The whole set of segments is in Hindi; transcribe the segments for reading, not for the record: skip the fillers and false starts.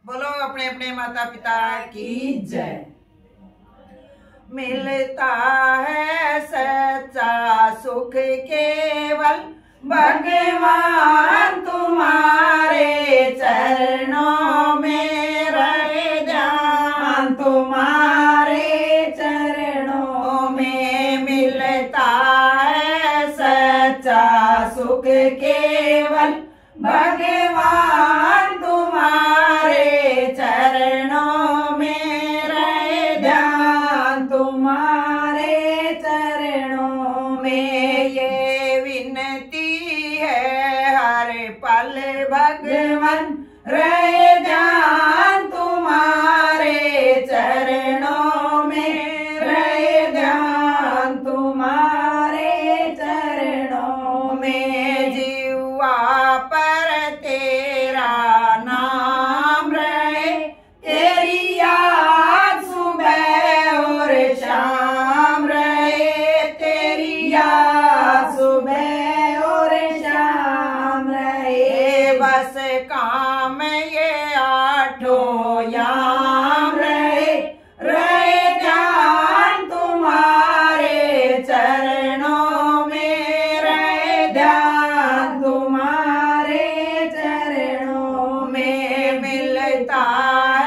बोलो अपने अपने माता पिता की जय। मिलता है सच्चा सुख केवल भगवान तुम्हारे चरणों में रहे ध्यान, तुम्हारे चरणों में मिलता है सच्चा सुख केवल भगवान तुम्हारे चरणों में रहे ध्यान, तुम्हारे चरणों में ये विनती है हर पल भगवान रहे ध्यान, तुम्हारे चरणों में रहे ध्यान, तुम्हारे चरणों में जीवा पर तेरा नाम रहे, तेरी याद सुबह और शाम रहे, तेरी याद सुबह और शाम रहे, बस काम ये आठों याम रहे, रहे ध्यान तुम्हारे चरणों में रहे ध्यान, तुम्हारे चरणों में मिलता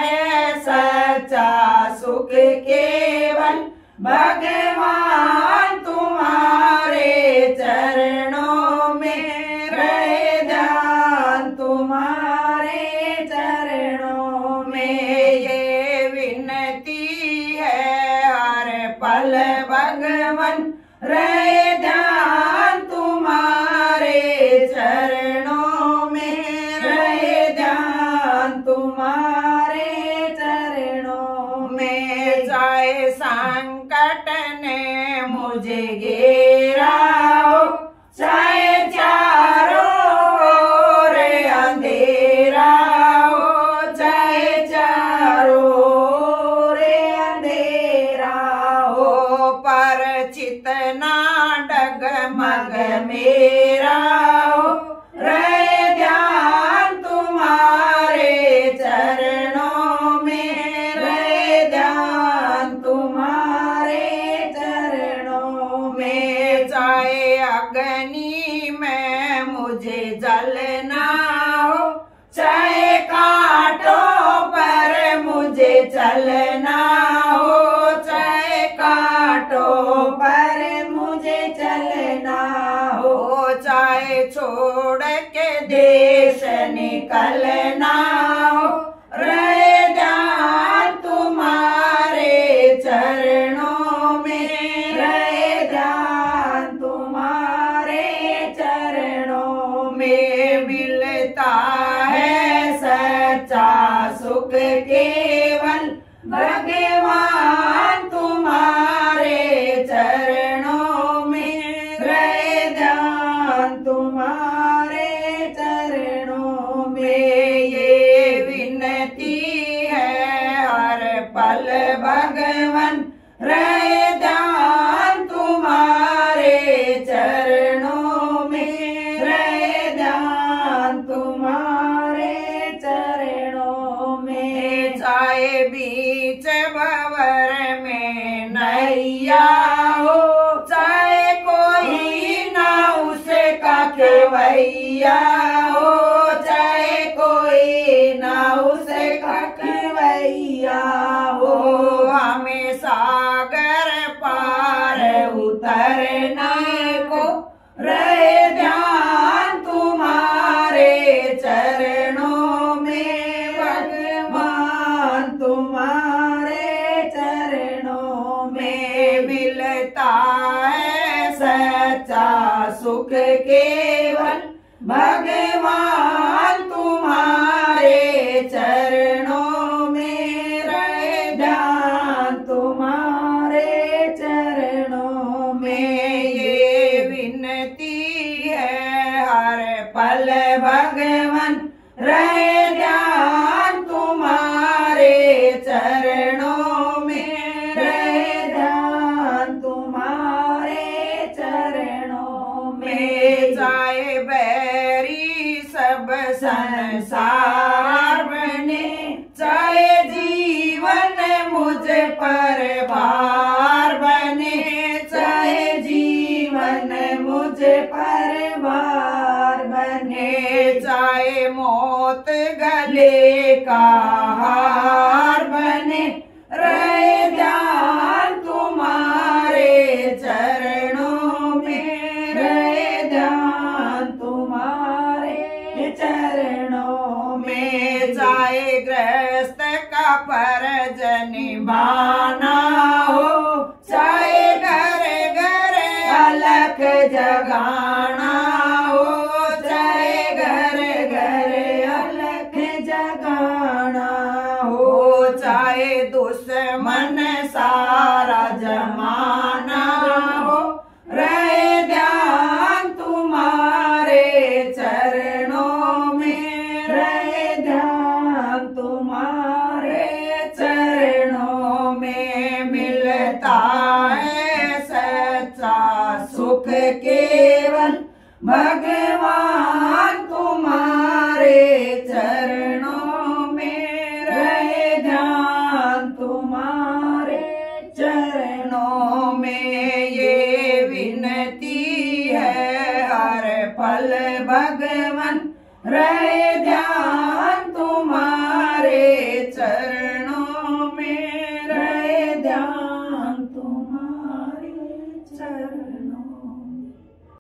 है सच्चा सुख केवल भगवान तुम्हारे चरणों में रहे ध्यान, तुम्हारे चरणों में ये विनती है हर पल भगवान रहे ध्यान, तुम्हारे चरणों में रहे ध्यान, तुम्हारे चरणों में। चाहे संकट ने मुझे घेरा हो, चाहे चारों ओर अंधेरा हो, चाहे चारों ओर अंधेरा हो, पर चितना डगमग मेरा हो, रहे ध्यान तुम्हारे चरणों में रहे ध्यान, तुम्हारे चरणों में। चाहे अग्नि में मुझे जलना हो, चाहे कांटों पर मुझे चलना हो, चाहे कांटों पर मुझे चलना हो, चाहे छोड़ के देश निकलना हो, रहे ध्यान तुम्हारे चरणों में रहे ध्यान, तुम्हारे चरणों में मिलता है सच्चा सुख केवल भगवान तुम्हारे चरणों में रहे ध्यान, तुम्हारे चरणों में ये विनती है हर पल भगवान रहे ध्यान, तुम्हारे चरणों में रहे ध्यान, तुम्हारे चरणों में। चाहे बीच भंवर में नैया हो, चाहे कोई नाव से कखवैया हो, चाहे कोई नाव से कखवैया हो, हमें सागर पार उतरना को रहे ध्यान तुम्हारे चरणों में भगवान, तुम्हारे चरणों में मिलता है सच्चा सुख केवल भगवान तुम्हारे चरणों में रहे ध्यान, तुम्हारे चरणों में ये विनती है हर पल भगवान रहे ध्यान, तुम्हारे चरणों में रहे ध्यान, तुम्हारे चरणों में। चाहे बैरी सब संसार बने, पर भार बने, चाहे जीवन मुझ पर भार बने, चाहे मौत गले का हार बने, रहे ध्यान तुम्हारे चरणों में, रहे ध्यान तुम्हारे चरणों में। चाहे गृहस्थ का फर्ज निभाना हो, चाहे घर घर अलख जगाना हो, चाहे घर घर अलख जगाना हो, चाहे दुश्मन सारा जमाना हो, रहे ध्यान तुम्हारे चरणों में, रहे ध्यान तुम्हारे चरणों में। मिलता है सच्चा सुख केवल भगवान तुम्हारे चरणों में, रहे ध्यान तुम्हारे चरणों में। ये विनती है हर पल भगवन, रहे ध्यान